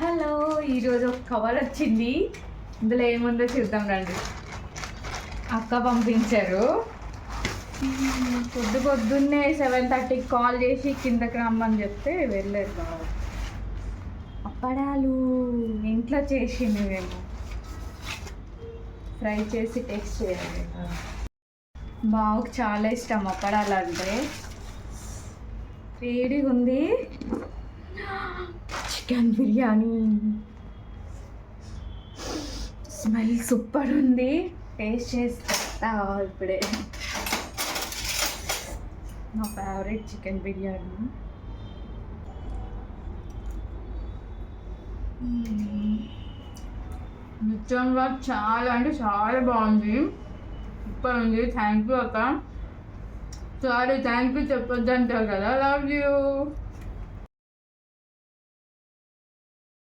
Hello, ఈరోజు ఒక cover వచ్చింది. ఇందులో ఏముందో చూద్దాం రండి. అక్క పంపించారు. పొద్దున్నే 7:30కి కాల్ చేసి కిందకి రమ్మని చెప్తే వెళ్ళలేదు బాబు. అప్పడాలు ఇంట్లో చేసింది, మేము ఫ్రై చేసి టేస్ట్ చేయాలి. బావుకి చాలా ఇష్టం అప్పడాలు అంటే. వేడిగా ఉంది. చికెన్ బిర్యానీ స్మెల్ సూపర్ ఉంది. టేస్ట్ చేసి చెప్తా ఇప్పుడే. నా ఫేవరెట్ చికెన్ బిర్యానీ. నిజంగా చాలా అంటే చాలా బాగుంది. సూపర్ ఉంది. థ్యాంక్ యూ అక్క. సారీ, థ్యాంక్ యూ చెప్పొద్దు అంటారు కదా. Love you.